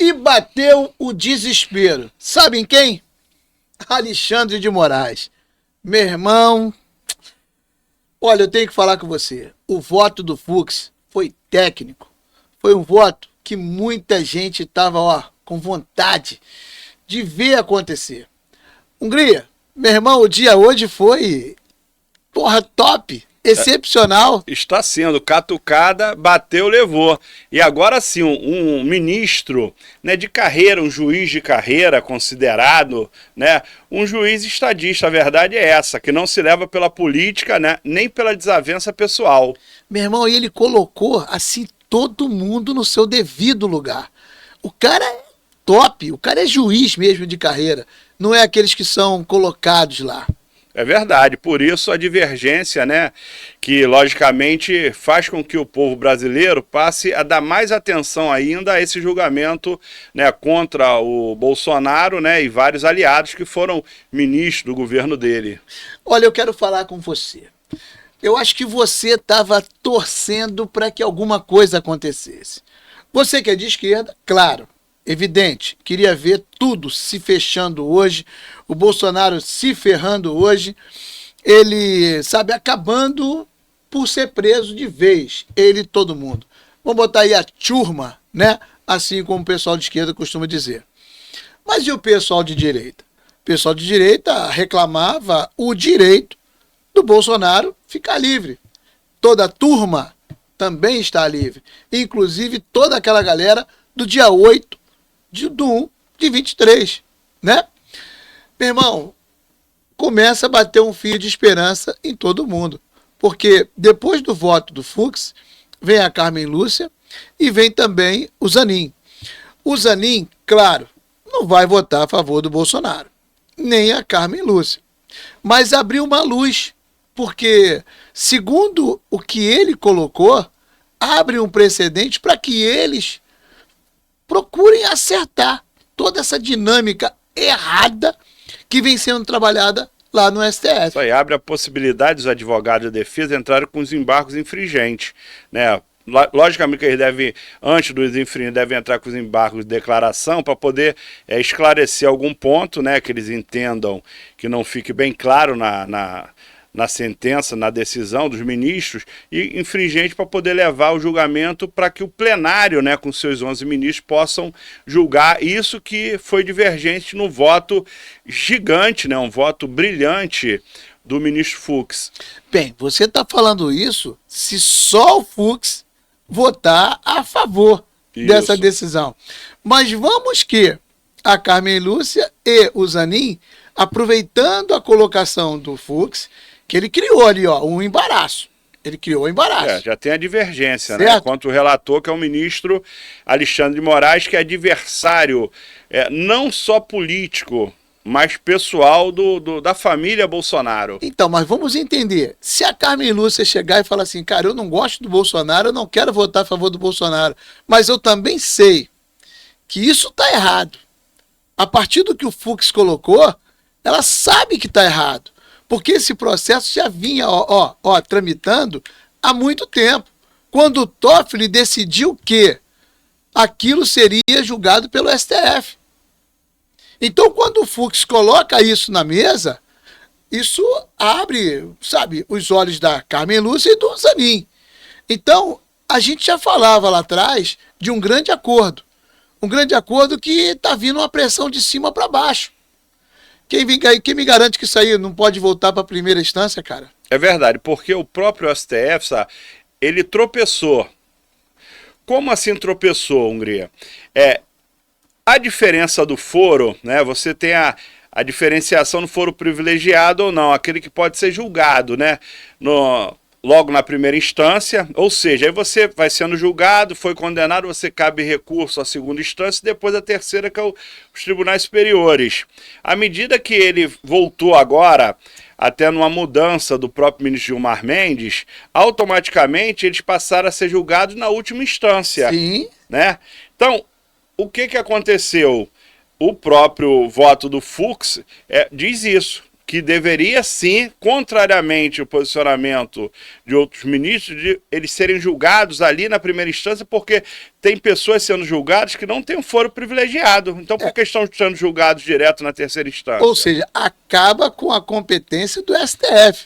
E bateu o desespero. Sabem quem? Alexandre de Moraes. Meu irmão, olha, eu tenho que falar com você. O voto do Fux foi técnico. Foi um voto que muita gente estava, com vontade de ver acontecer. Hungria, meu irmão, o dia hoje foi, top. Excepcional. Está sendo catucada, bateu, levou. E agora sim, um ministro, né, de carreira, um juiz de carreira considerado, né, um juiz estadista, a verdade é essa, que não se leva pela política, né, nem pela desavença pessoal. Meu irmão, e ele colocou assim todo mundo no seu devido lugar. O cara é top, o cara é juiz mesmo de carreira, não é aqueles que são colocados lá. É verdade, por isso a divergência, né, que logicamente faz com que o povo brasileiro passe a dar mais atenção ainda a esse julgamento, né, contra o Bolsonaro, né, e vários aliados que foram ministros do governo dele. Olha, eu quero falar com você. Eu acho que você estava torcendo para que alguma coisa acontecesse. Você que é de esquerda, claro, evidente, queria ver tudo se fechando hoje, o Bolsonaro se ferrando hoje, ele, sabe, acabando por ser preso de vez, ele e todo mundo. Vamos botar aí a turma, né? Assim como o pessoal de esquerda costuma dizer. Mas e o pessoal de direita? O pessoal de direita reclamava o direito do Bolsonaro ficar livre. Toda a turma também está livre, inclusive toda aquela galera do dia 8 do 1 de 23, né? Meu irmão, começa a bater um fio de esperança em todo mundo, porque depois do voto do Fux, vem a Carmen Lúcia e vem também o Zanin. O Zanin, claro, não vai votar a favor do Bolsonaro, nem a Carmen Lúcia, mas abriu uma luz, porque, segundo o que ele colocou, abre um precedente para que eles procurem acertar toda essa dinâmica errada que vem sendo trabalhada lá no STF. Isso aí abre a possibilidade dos advogados de defesa entrarem com os embargos infringentes, né? Logicamente que eles devem, antes dos infringentes, devem entrar com os embargos de declaração para poder esclarecer algum ponto, né, que eles entendam que não fique bem claro na sentença, na decisão dos ministros, e infringente para poder levar o julgamento para que o plenário, né, com seus 11 ministros, possam julgar isso que foi divergente no voto gigante, né, um voto brilhante do ministro Fux. Bem, você está falando isso se só o Fux votar a favor dessa decisão. Mas vamos que a Carmen Lúcia e o Zanin, aproveitando a colocação do Fux, que ele criou ali, um embaraço. Ele criou o embaraço. Já tem a divergência, certo, né? Quanto o relator, que é o ministro Alexandre de Moraes, que é adversário não só político, mas pessoal da família Bolsonaro. Então, mas vamos entender. Se a Carmen Lúcia chegar e falar assim, cara, eu não gosto do Bolsonaro, eu não quero votar a favor do Bolsonaro, mas eu também sei que isso está errado. A partir do que o Fux colocou, ela sabe que está errado. Porque esse processo já vinha tramitando há muito tempo. Quando o Toffoli decidiu que aquilo seria julgado pelo STF. Então, quando o Fux coloca isso na mesa, isso abre, sabe, os olhos da Carmen Lúcia e do Zanin. Então, a gente já falava lá atrás de um grande acordo. Um grande acordo que está vindo uma pressão de cima para baixo. Quem me garante que isso aí não pode voltar para a primeira instância, cara? É verdade, porque o próprio STF, sabe, ele tropeçou. Como assim tropeçou, Hungria? A diferença do foro, né? Você tem a diferenciação no foro privilegiado ou não, aquele que pode ser julgado, né? Logo na primeira instância, ou seja, aí você vai sendo julgado, foi condenado, você cabe recurso à segunda instância e depois a terceira, que é os tribunais superiores. À medida que ele voltou agora, até numa mudança do próprio ministro Gilmar Mendes, automaticamente eles passaram a ser julgados na última instância. Sim. Né? Então, o que aconteceu? O próprio voto do Fux diz isso, que deveria sim, contrariamente ao posicionamento de outros ministros, de eles serem julgados ali na primeira instância, porque tem pessoas sendo julgadas que não têm um foro privilegiado. Então, por que estão sendo julgados direto na terceira instância? Ou seja, acaba com a competência do STF.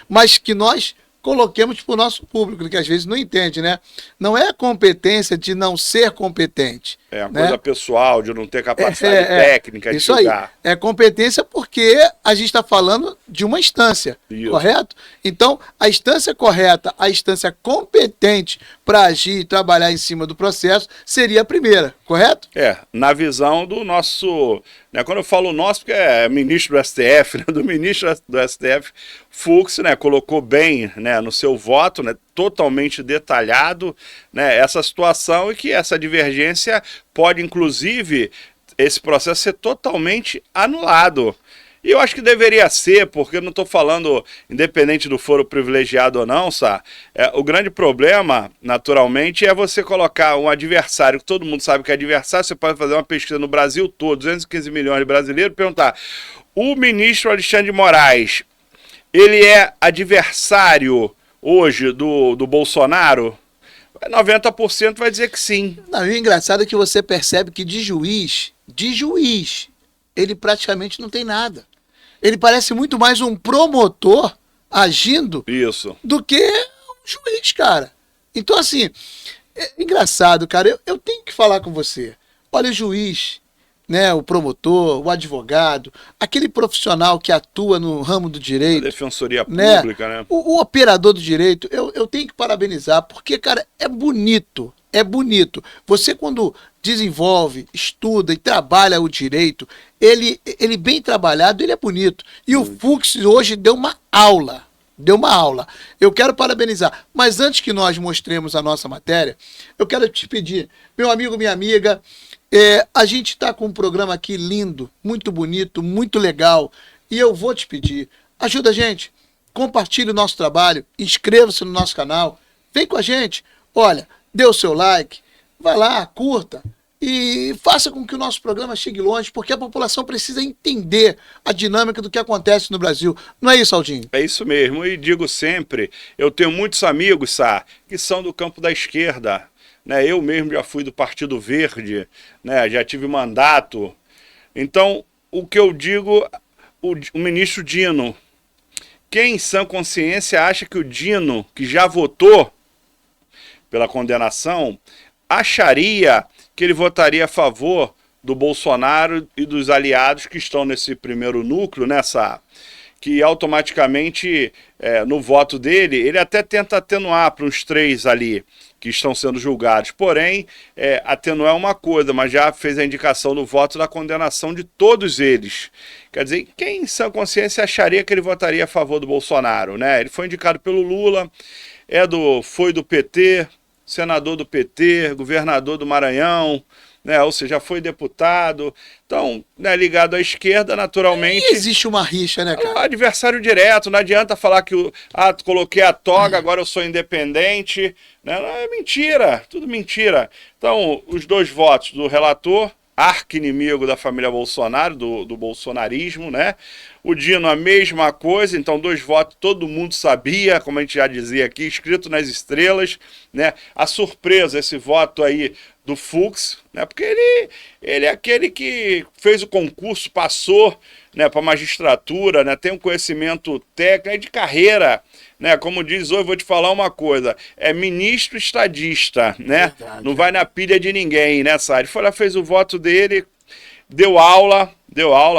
Mas que nós coloquemos para o nosso público, que às vezes não entende, né? Não é a competência de não ser competente. É uma né? coisa pessoal, de não ter capacidade técnica de isso julgar. Aí. É competência porque a gente está falando de uma instância, correto? Então, a instância correta, a instância competente para agir e trabalhar em cima do processo seria a primeira, correto? Na visão do nosso... Né, quando eu falo nosso, porque é ministro do STF, né, do ministro do STF, Fux, né, colocou bem, né, no seu voto, né, totalmente detalhado, né, essa situação, e que essa divergência pode, inclusive, esse processo ser totalmente anulado. E eu acho que deveria ser, porque eu não estou falando independente do foro privilegiado ou não, sabe? O grande problema, naturalmente, é você colocar um adversário, que todo mundo sabe que é adversário. Você pode fazer uma pesquisa no Brasil todo, 215 milhões de brasileiros, perguntar: o ministro Alexandre de Moraes, ele é adversário hoje do Bolsonaro? 90% vai dizer que sim. Não, e o engraçado é que você percebe que de juiz, ele praticamente não tem nada. Ele parece muito mais um promotor agindo do que um juiz, cara. Então, assim, é engraçado, cara. Eu tenho que falar com você. Olha, o juiz, né, o promotor, o advogado, aquele profissional que atua no ramo do direito. A defensoria pública, né? O operador do direito, eu tenho que parabenizar, porque, cara, é bonito. É bonito. Você, quando desenvolve, estuda e trabalha o direito, ele bem trabalhado, ele é bonito. E o Fux hoje deu uma aula. Eu quero parabenizar. Mas antes que nós mostremos a nossa matéria, eu quero te pedir, meu amigo, minha amiga, a gente está com um programa aqui lindo, muito bonito, muito legal. E eu vou te pedir, ajuda a gente, compartilhe o nosso trabalho, inscreva-se no nosso canal, vem com a gente. Olha, dê o seu like, vai lá, curta e faça com que o nosso programa chegue longe, porque a população precisa entender a dinâmica do que acontece no Brasil. Não é isso, Aldinho? É isso mesmo, e digo sempre, eu tenho muitos amigos, Sá, que são do campo da esquerda, né? Eu mesmo já fui do Partido Verde, né? Já tive mandato. Então, o que eu digo, o ministro Dino, quem em sã consciência acha que o Dino, que já votou pela condenação, acharia que ele votaria a favor do Bolsonaro e dos aliados que estão nesse primeiro núcleo, que automaticamente, no voto dele, ele até tenta atenuar para uns 3 ali, que estão sendo julgados. Porém, atenuar é uma coisa, mas já fez a indicação no voto da condenação de todos eles. Quer dizer, quem em sã consciência acharia que ele votaria a favor do Bolsonaro, né? Ele foi indicado pelo Lula, foi do PT, senador do PT, governador do Maranhão, né? Ou seja, já foi deputado. Então, né, ligado à esquerda, naturalmente... E existe uma rixa, né, cara? Adversário direto, não adianta falar que coloquei a toga, agora eu sou independente. Né? Não, é mentira, tudo mentira. Então, os 2 votos do relator, arqui-inimigo da família Bolsonaro, do bolsonarismo, né? O Dino, a mesma coisa, então 2 votos, todo mundo sabia, como a gente já dizia aqui, escrito nas estrelas, né? A surpresa, esse voto aí do Fux, né? Porque ele é aquele que fez o concurso, passou, né, para a magistratura, né? Tem um conhecimento técnico de carreira, né? Como diz hoje, vou te falar uma coisa, é ministro estadista, né? Verdade. Não vai na pilha de ninguém, né, Sá? Ele foi lá, fez o voto dele, deu aula,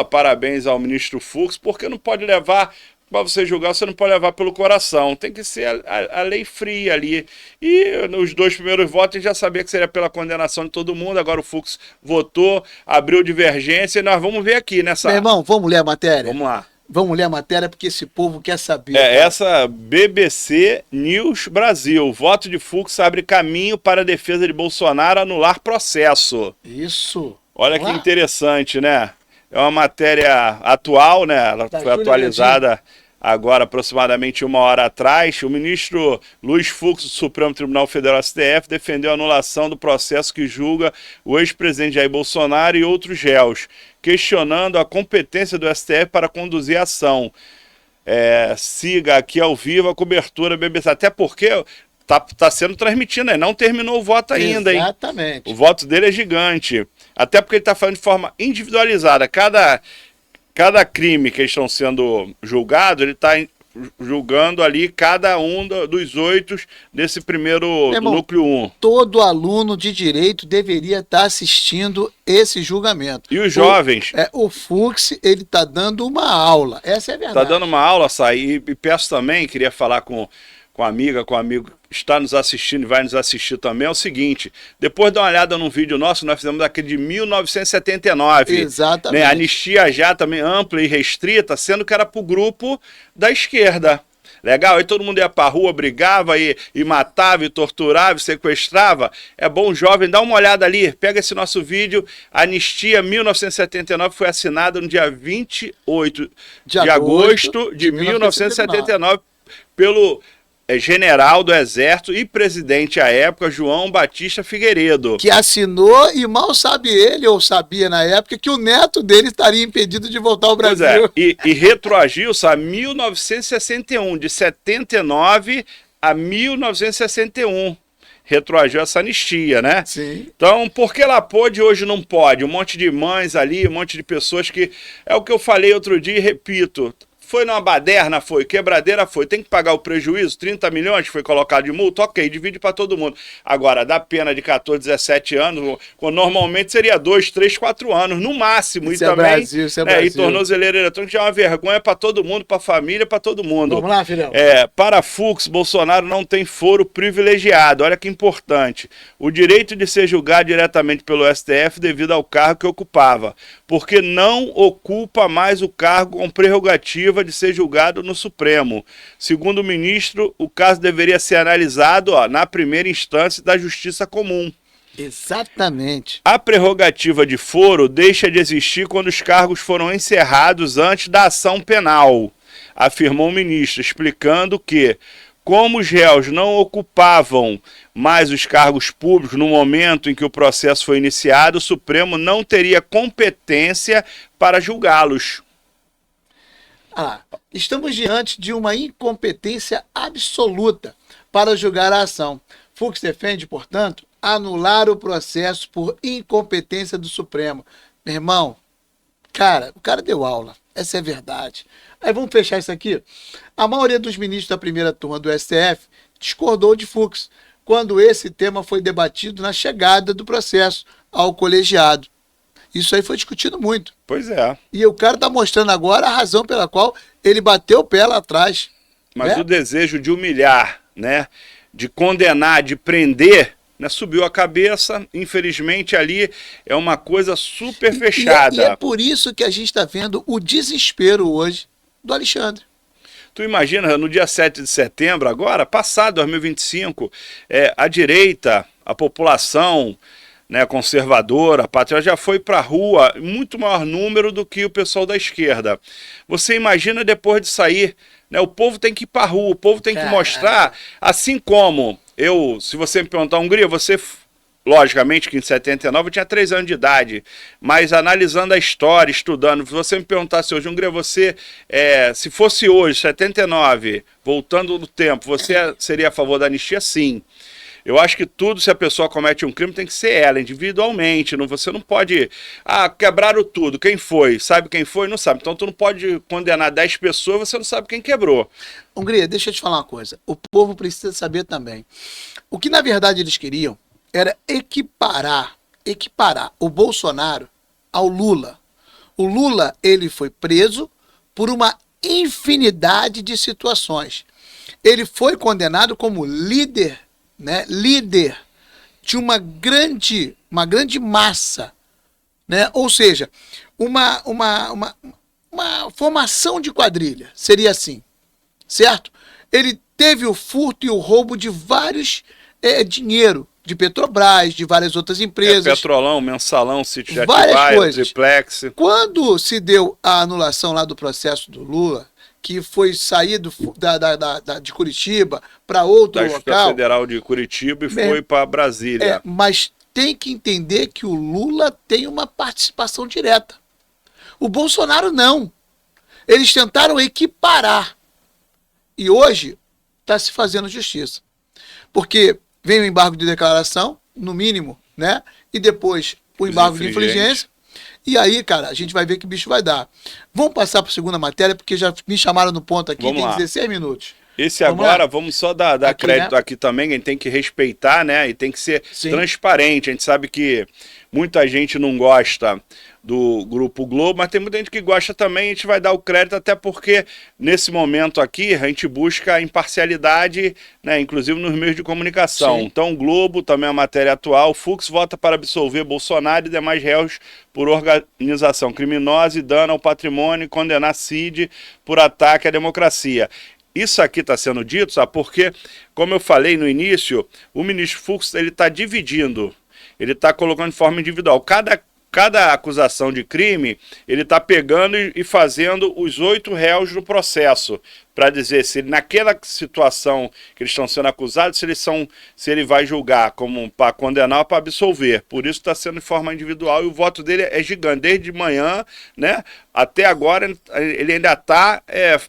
parabéns ao ministro Fux, porque não pode levar, para você julgar, você não pode levar pelo coração, tem que ser a lei fria ali. E nos 2 primeiros votos a gente já sabia que seria pela condenação de todo mundo, agora o Fux votou, abriu divergência, e nós vamos ver aqui nessa... Meu irmão, vamos ler a matéria? Vamos lá. Vamos ler a matéria porque esse povo quer saber. Essa BBC News Brasil. Voto de Fux abre caminho para a defesa de Bolsonaro anular processo. Isso. Olha que interessante, né? É uma matéria atual, né? Ela foi atualizada agora aproximadamente 1 hora atrás, o ministro Luiz Fux, do Supremo Tribunal Federal, STF, defendeu a anulação do processo que julga o ex-presidente Jair Bolsonaro e outros réus, questionando a competência do STF para conduzir a ação. Siga aqui ao vivo a cobertura BBC, até porque tá sendo transmitido, né? Não terminou o voto ainda, hein? Exatamente. O voto dele é gigante, até porque ele está falando de forma individualizada. Cada crime que eles estão sendo julgados, ele está julgando ali cada um dos 8 desse primeiro do núcleo 1. Todo aluno de direito deveria estar assistindo esse julgamento. E os jovens? O Fux, ele está dando uma aula, essa é a verdade. Está dando uma aula, Sai, e peço também, queria falar com a amiga, com o amigo que está nos assistindo e vai nos assistir também, é o seguinte: depois dá uma olhada num vídeo nosso, nós fizemos aquele de 1979. Exatamente. Né, anistia já também ampla e restrita, sendo que era para o grupo da esquerda. Legal? Aí todo mundo ia pra rua, brigava e matava, e torturava, e sequestrava. É bom, jovem, dá uma olhada ali, pega esse nosso vídeo. A anistia 1979 foi assinada no dia 28 de agosto de 1979 pelo general do Exército e presidente à época, João Batista Figueiredo. Que assinou e mal sabe ele, ou sabia na época, que o neto dele estaria impedido de voltar ao Brasil. Pois é, e retroagiu-se a 1961, de 79 a 1961. Retroagiu essa anistia, né? Sim. Então, por que lá pôde e hoje não pode? Um monte de mães ali, um monte de pessoas que... É o que eu falei outro dia e repito. Foi numa baderna, foi, quebradeira foi, tem que pagar o prejuízo, 30 milhões que foi colocado de multa, ok, divide para todo mundo. Agora, dá pena de 14, 17 anos, normalmente seria 2, 3, 4 anos, no máximo. Isso e é também, Brasil, isso é Brasil. E tornozeleira eletrônica é uma vergonha para todo mundo, para a família, para todo mundo. Vamos lá, filhão. Para Fux, Bolsonaro não tem foro privilegiado, olha que importante. O direito de ser julgado diretamente pelo STF devido ao cargo que ocupava, porque não ocupa mais o cargo com prerrogativa de ser julgado no Supremo. Segundo o ministro, o caso deveria ser analisado na primeira instância da Justiça Comum. Exatamente. A prerrogativa de foro deixa de existir quando os cargos foram encerrados antes da ação penal, afirmou o ministro, explicando que, como os réus não ocupavam mais os cargos públicos no momento em que o processo foi iniciado, o Supremo não teria competência para julgá-los. Estamos diante de uma incompetência absoluta para julgar a ação. Fux defende, portanto, anular o processo por incompetência do Supremo. Meu irmão, o cara deu aula, essa é a verdade. Aí vamos fechar isso aqui. A maioria dos ministros da primeira turma do STF discordou de Fux quando esse tema foi debatido na chegada do processo ao colegiado. Isso aí foi discutido muito. Pois é. E o cara está mostrando agora a razão pela qual ele bateu o pé lá atrás. Mas o desejo de humilhar, né, de condenar, de prender, né, subiu a cabeça. Infelizmente ali é uma coisa super fechada. E é por isso que a gente está vendo o desespero hoje do Alexandre. Tu imagina, no dia 7 de setembro, agora, passado 2025, a direita, a população, né, conservadora, a patriota, já foi para a rua em muito maior número do que o pessoal da esquerda. Você imagina depois de sair, né, o povo tem que ir para a rua, o povo tem que mostrar, assim como se você me perguntar, Hungria, você, logicamente que em 79 eu tinha 3 anos de idade, mas analisando a história, estudando, se você me perguntasse hoje, Hungria, você, se fosse hoje, 79, voltando no tempo, você seria a favor da anistia? Sim. Eu acho que tudo, se a pessoa comete um crime, tem que ser ela, individualmente. Você não pode... quebraram tudo. Quem foi? Sabe quem foi? Não sabe. Então, tu não pode condenar 10 pessoas, você não sabe quem quebrou. Hungria, deixa eu te falar uma coisa. O povo precisa saber também. O que, na verdade, eles queriam era equiparar o Bolsonaro ao Lula. O Lula, ele foi preso por uma infinidade de situações. Ele foi condenado como líder de uma grande massa, né? Ou seja, uma formação de quadrilha, seria assim, certo? Ele teve o furto e o roubo de vários dinheiro, de Petrobras, de várias outras empresas. Petrolão, Mensalão, Sítio de várias Atibaia, coisas. Triplex. Quando se deu a anulação lá do processo do Lula, que foi sair de Curitiba para outro Da Justiça local. Federal de Curitiba e foi para Brasília. Mas tem que entender que o Lula tem uma participação direta. O Bolsonaro não. Eles tentaram equiparar. E hoje está se fazendo justiça. Porque vem o embargo de declaração, no mínimo, né? E depois o embargo de infligência. E aí, cara, a gente vai ver que bicho vai dar. Vamos passar para a segunda matéria, porque já me chamaram no ponto aqui, tem 16 minutos. Esse agora, vamos só dar aqui, crédito, né? Aqui também, a gente tem que respeitar, né? E tem que ser transparente. A gente sabe que muita gente não gosta do Grupo Globo, mas tem muita gente que gosta também. A gente vai dar o crédito, até porque nesse momento aqui a gente busca imparcialidade, né? Inclusive nos meios de comunicação. Sim. Então, Globo, também a matéria atual, Fux vota para absolver Bolsonaro e demais réus por organização criminosa e dano ao patrimônio e condenar Cid por ataque à democracia. Isso aqui está sendo dito, sabe? Porque, como eu falei no início, o ministro Fux está dividindo, ele está colocando de forma individual. Cada acusação de crime, ele está pegando e fazendo os 8 réus do processo, para dizer se naquela situação que eles estão sendo acusados, se ele vai julgar como para condenar ou para absolver. Por isso está sendo de forma individual e o voto dele é gigante. Desde de manhã, né, até agora, ele ainda está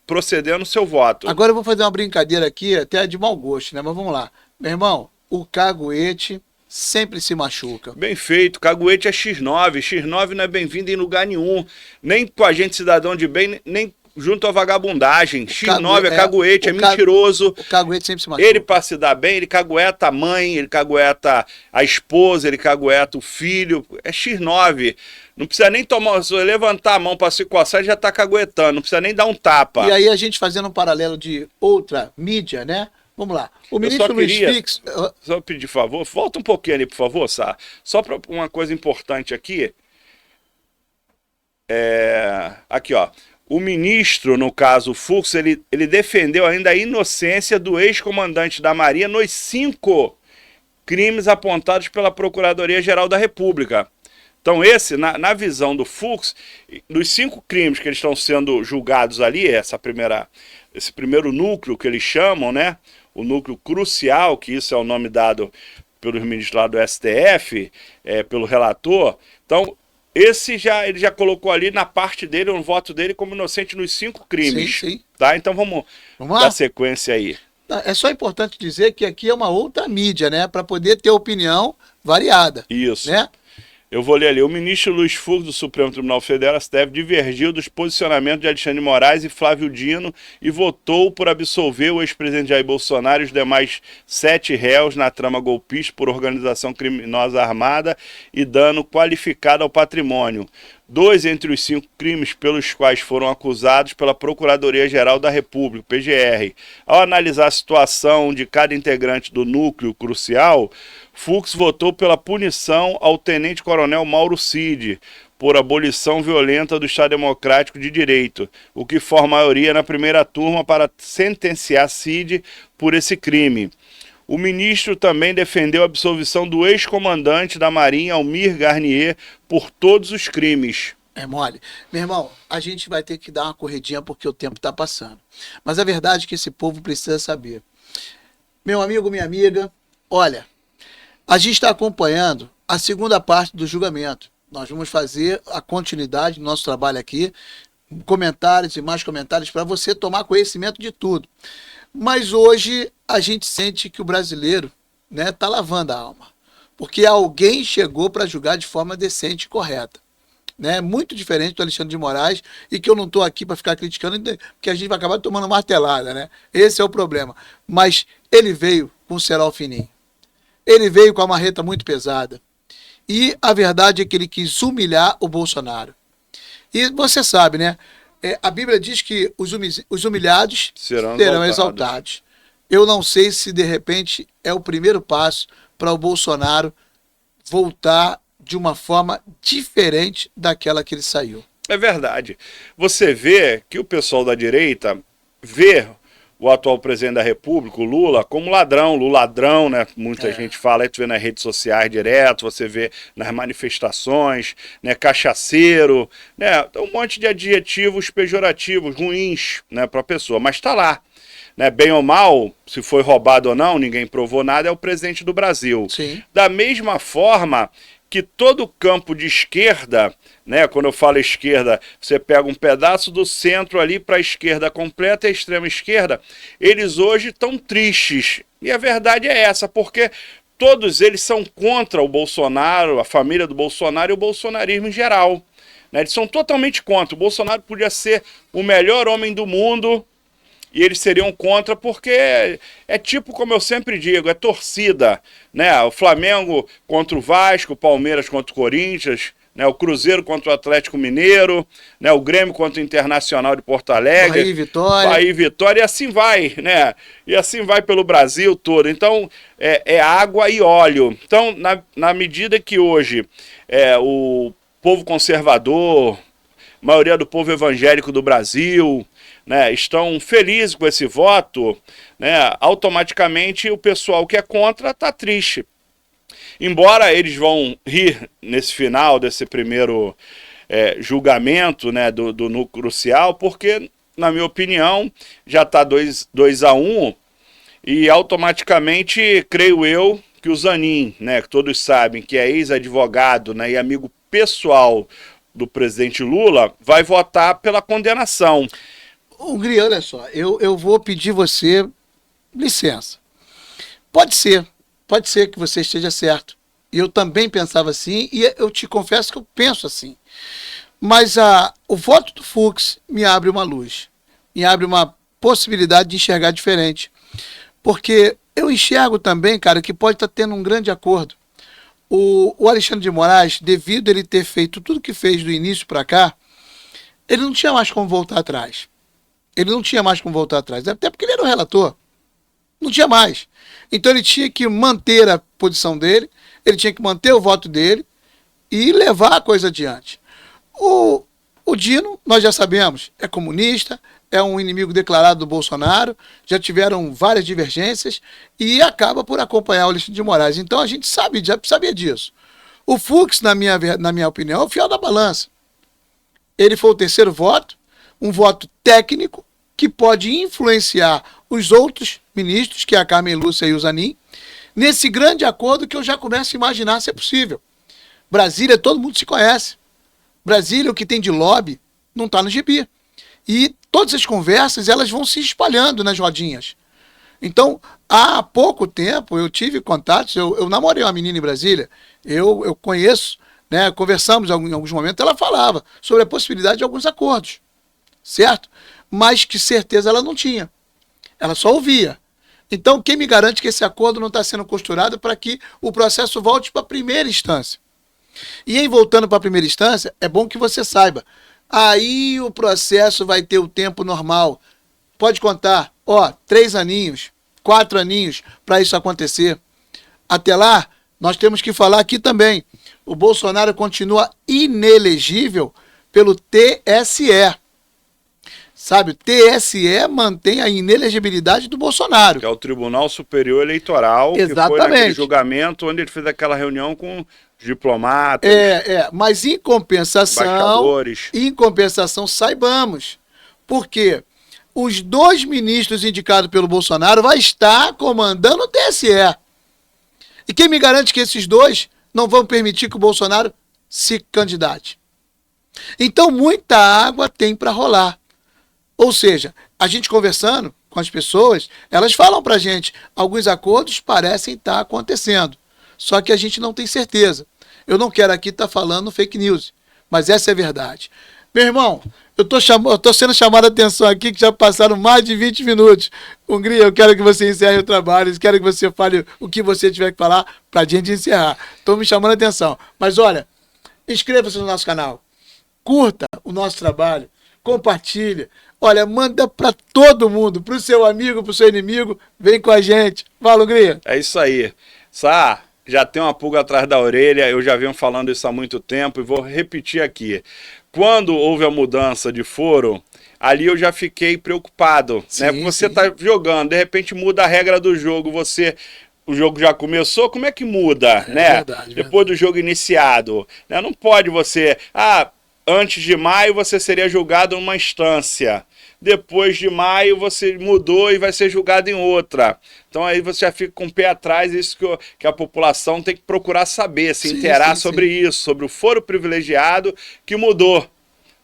procedendo o seu voto. Agora eu vou fazer uma brincadeira aqui, até de mau gosto, né? Mas vamos lá. Meu irmão, o caguete sempre se machuca. Bem feito, caguete é X9. X9 não é bem-vindo em lugar nenhum. Nem com a gente cidadão de bem, nem junto à vagabundagem. X9 é caguete, é mentiroso. O caguete sempre se machuca. Ele, para se dar bem, ele cagueta a mãe, ele cagueta a esposa, ele cagueta o filho. É X9. Não precisa nem levantar a mão para se coçar, ele já está caguetando. Não precisa nem dar um tapa. E aí a gente fazendo um paralelo de outra mídia, né? Vamos lá. O ministro Luiz Fix... Só pedir favor, volta um pouquinho ali, por favor, Sá. Só para uma coisa importante aqui. Aqui, ó. O ministro, no caso, Fux, ele defendeu ainda a inocência do ex-comandante da Marinha nos 5 crimes apontados pela Procuradoria-Geral da República. Então esse, na visão do Fux, dos 5 crimes que eles estão sendo julgados ali, esse primeiro núcleo que eles chamam, né? O núcleo crucial, que isso é o nome dado pelos ministros lá do STF, pelo relator. Então, ele já colocou ali na parte dele, no voto dele, como inocente nos 5 crimes. Sim. Tá? Então vamos dar sequência aí. É só importante dizer que aqui é uma outra mídia, né? Para poder ter opinião variada. Isso. Né? Eu vou ler ali. O ministro Luiz Fux, do Supremo Tribunal Federal, STF, divergiu dos posicionamentos de Alexandre de Moraes e Flávio Dino e votou por absolver o ex-presidente Jair Bolsonaro e os demais 7 réus na trama golpista por organização criminosa armada e dano qualificado ao patrimônio. 2 entre os 5 crimes pelos quais foram acusados pela Procuradoria-Geral da República, PGR. Ao analisar a situação de cada integrante do núcleo crucial, Fux votou pela punição ao tenente-coronel Mauro Cid por abolição violenta do Estado Democrático de Direito, o que forma a maioria na primeira turma para sentenciar Cid por esse crime. O ministro também defendeu a absolvição do ex-comandante da Marinha, Almir Garnier, por todos os crimes. É mole. Meu irmão, a gente vai ter que dar uma corridinha porque o tempo está passando. Mas a verdade é que esse povo precisa saber. Meu amigo, minha amiga, olha, a gente está acompanhando a segunda parte do julgamento. Nós vamos fazer a continuidade do nosso trabalho aqui, comentários e mais comentários para você tomar conhecimento de tudo. Mas hoje a gente sente que o brasileiro, né, tá lavando a alma. Porque alguém chegou para julgar de forma decente e correta. Né? Muito diferente do Alexandre de Moraes, e que eu não estou aqui para ficar criticando, porque a gente vai acabar tomando martelada, né? Esse é o problema. Mas ele veio com o cerol fininho. Ele veio com a marreta muito pesada. E a verdade é que ele quis humilhar o Bolsonaro. E você sabe, né? A Bíblia diz que os humilhados serão exaltados. Eu não sei se, de repente, é o primeiro passo para o Bolsonaro voltar de uma forma diferente daquela que ele saiu. É verdade. Você vê que o pessoal da direita vê o atual presidente da República, o Lula, como ladrão, Luladrão, né? Muita gente fala, aí tu vê nas redes sociais direto, você vê nas manifestações, né? Cachaceiro, né? Um monte de adjetivos pejorativos, ruins, né? Para a pessoa, mas está lá. Né, bem ou mal, se foi roubado ou não, ninguém provou nada, é o presidente do Brasil. Sim. Da mesma forma que todo o campo de esquerda, né, quando eu falo esquerda, você pega um pedaço do centro ali para a esquerda completa e a extrema esquerda, eles hoje estão tristes. E a verdade é essa, porque todos eles são contra o Bolsonaro, a família do Bolsonaro e o bolsonarismo em geral. Né, eles são totalmente contra. O Bolsonaro podia ser o melhor homem do mundo, e eles seriam contra porque é tipo, como eu sempre digo, é torcida, né? O Flamengo contra o Vasco, o Palmeiras contra o Corinthians, né? O Cruzeiro contra o Atlético Mineiro, né? O Grêmio contra o Internacional de Porto Alegre. Bahia e Vitória. Bahia e Vitória, e assim vai, né? E assim vai pelo Brasil todo. Então, é água e óleo. Então, na medida que hoje o povo conservador, a maioria do povo evangélico do Brasil, né, estão felizes com esse voto, né, automaticamente o pessoal que é contra está triste. Embora eles vão rir nesse final desse primeiro julgamento, né, do núcleo crucial, porque, na minha opinião, já está 2-1 e automaticamente, creio eu, que o Zanin, né, que todos sabem que é ex-advogado, né, e amigo pessoal do presidente Lula, vai votar pela condenação. Hungria, olha só, eu vou pedir você licença. Pode ser que você esteja certo. Eu também pensava assim e eu te confesso que eu penso assim. Mas o voto do Fux me abre uma luz, me abre uma possibilidade de enxergar diferente. Porque eu enxergo também, cara, que pode estar tendo um grande acordo. O Alexandre de Moraes, devido a ele ter feito tudo que fez do início para cá, ele não tinha mais como voltar atrás. Ele não tinha mais como voltar atrás, até porque ele era o relator. Não tinha mais. Então ele tinha que manter a posição dele, ele tinha que manter o voto dele e levar a coisa adiante. O Dino, nós já sabemos, é comunista, é um inimigo declarado do Bolsonaro, já tiveram várias divergências e acaba por acompanhar o Alexandre de Moraes. Então a gente já sabia disso. O Fux, na minha opinião, é o fiel da balança. Ele foi o terceiro voto, um voto técnico, que pode influenciar os outros ministros, que é a Carmen Lúcia e o Zanin, nesse grande acordo que eu já começo a imaginar se é possível. Brasília, todo mundo se conhece. Brasília, o que tem de lobby, não está no gibi. E todas as conversas, elas vão se espalhando nas rodinhas. Então, há pouco tempo, eu tive contatos, eu namorei uma menina em Brasília, eu conheço, né, conversamos em alguns momentos, ela falava sobre a possibilidade de alguns acordos, certo? Mas que certeza ela não tinha. Ela só ouvia. Então, quem me garante que esse acordo não está sendo costurado para que o processo volte para a primeira instância? E em voltando para a primeira instância, é bom que você saiba. Aí o processo vai ter o tempo normal. Pode contar, 3 aninhos, 4 aninhos para isso acontecer. Até lá, nós temos que falar aqui também. O Bolsonaro continua inelegível pelo TSE. Sabe, o TSE mantém a inelegibilidade do Bolsonaro. Que é o Tribunal Superior Eleitoral, exatamente, que foi naquele julgamento onde ele fez aquela reunião com os diplomatas, mas em compensação, saibamos. Porque os 2 ministros indicados pelo Bolsonaro vai estar comandando o TSE. E quem me garante que esses 2 não vão permitir que o Bolsonaro se candidate? Então, muita água tem para rolar. Ou seja, a gente conversando com as pessoas, elas falam pra gente, alguns acordos parecem estar acontecendo, só que a gente não tem certeza. Eu não quero aqui estar falando fake news, mas essa é a verdade. Meu irmão, eu tô sendo chamado a atenção aqui, que já passaram mais de 20 minutos. Hungria, eu quero que você encerre o trabalho, eu quero que você fale o que você tiver que falar pra gente encerrar. Estou me chamando a atenção. Mas olha, inscreva-se no nosso canal, curta o nosso trabalho, compartilha. Olha, manda para todo mundo, para o seu amigo, para o seu inimigo, vem com a gente. Fala, Hungria. É isso aí. Já tem uma pulga atrás da orelha, eu já venho falando isso há muito tempo e vou repetir aqui. Quando houve a mudança de foro, ali eu já fiquei preocupado, né? Você tá jogando, de repente muda a regra do jogo, o jogo já começou, como é que muda, né? Verdade, depois do jogo iniciado, né? Não pode você, antes de maio você seria julgado numa instância, depois de maio você mudou e vai ser julgado em outra. Então aí você já fica com o pé atrás, isso que a população tem que procurar saber, se inteirar sobre isso, sobre o foro privilegiado que mudou,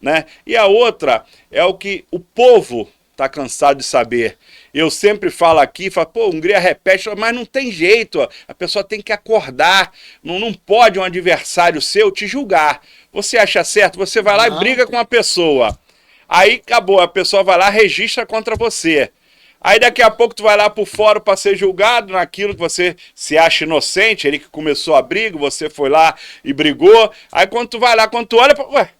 né? E a outra é o que o povo está cansado de saber. Eu sempre falo aqui, pô, Hungria repete, mas não tem jeito, a pessoa tem que acordar, não pode um adversário seu te julgar. Você acha certo, você vai lá e briga com a pessoa. Aí acabou, a pessoa vai lá, registra contra você. Aí daqui a pouco tu vai lá pro fórum para ser julgado naquilo que você se acha inocente, ele que começou a briga, você foi lá e brigou. Aí quando tu vai lá, quando tu olha, ué,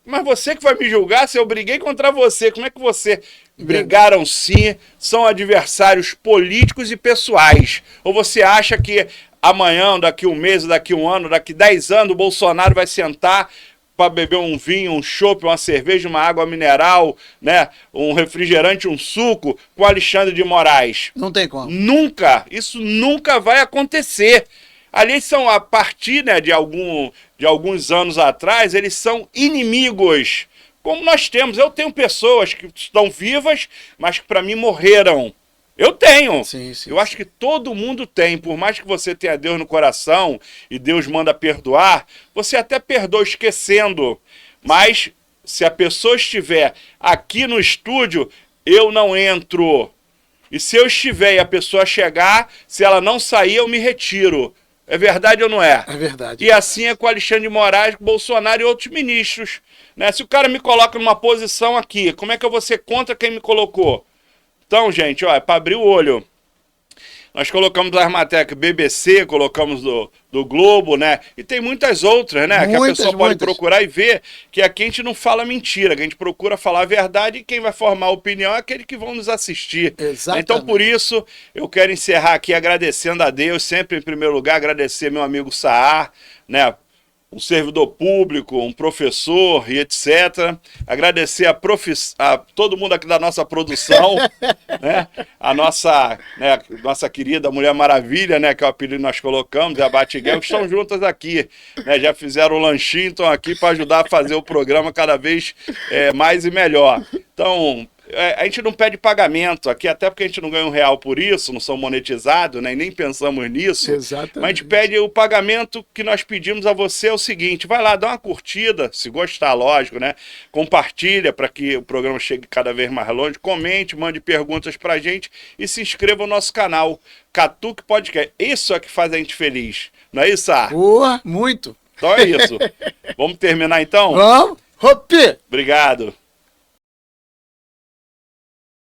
mas você que vai me julgar se eu briguei contra você, como é que você... Brigaram sim, são adversários políticos e pessoais. Ou você acha que amanhã, daqui um mês, daqui um ano, daqui 10 anos, o Bolsonaro vai sentar para beber um vinho, um chopp, uma cerveja, uma água mineral, né, um refrigerante, um suco com Alexandre de Moraes? Não tem como. Nunca, isso nunca vai acontecer. Ali são, a partir, né, de alguns anos atrás, eles são inimigos. Como nós temos, eu tenho pessoas que estão vivas, mas que para mim morreram. Eu tenho. Eu acho que todo mundo tem. Por mais que você tenha Deus no coração e Deus manda perdoar, você até perdoa esquecendo. Mas se a pessoa estiver aqui no estúdio, eu não entro. E se eu estiver e a pessoa chegar, se ela não sair, eu me retiro. É verdade ou não é? É verdade. E assim é com o Alexandre de Moraes, com o Bolsonaro e outros ministros. Né? Se o cara me coloca numa posição aqui, como é que eu vou ser contra quem me colocou? Então, gente, ó, é para abrir o olho. Nós colocamos as matérias BBC, colocamos do Globo, né? E tem muitas outras, né? Que a pessoa pode procurar e ver que aqui a gente não fala mentira, que a gente procura falar a verdade e quem vai formar a opinião é aquele que vão nos assistir. Exatamente. Então, por isso, eu quero encerrar aqui agradecendo a Deus, sempre em primeiro lugar, agradecer meu amigo Saar, né? Um servidor público, um professor e etc. Agradecer a todo mundo aqui da nossa produção, né? A nossa querida Mulher Maravilha, né? Que é o apelido que nós colocamos, e a Batiguel, que estão juntas aqui, né? Já fizeram o lanchinho, estão aqui para ajudar a fazer o programa cada vez mais e melhor. Então, a gente não pede pagamento aqui, até porque a gente não ganha R$1 por isso, não são monetizados, né? E nem pensamos nisso. Exatamente. Mas a gente pede o pagamento que nós pedimos a você é o seguinte, vai lá, dá uma curtida, se gostar, lógico, né? Compartilha para que o programa chegue cada vez mais longe, comente, mande perguntas pra gente e se inscreva no nosso canal, Catuque Podcast. Isso é que faz a gente feliz, não é isso, Ar? Boa, muito. Então é isso. Vamos terminar então? Vamos. Hopi! Obrigado.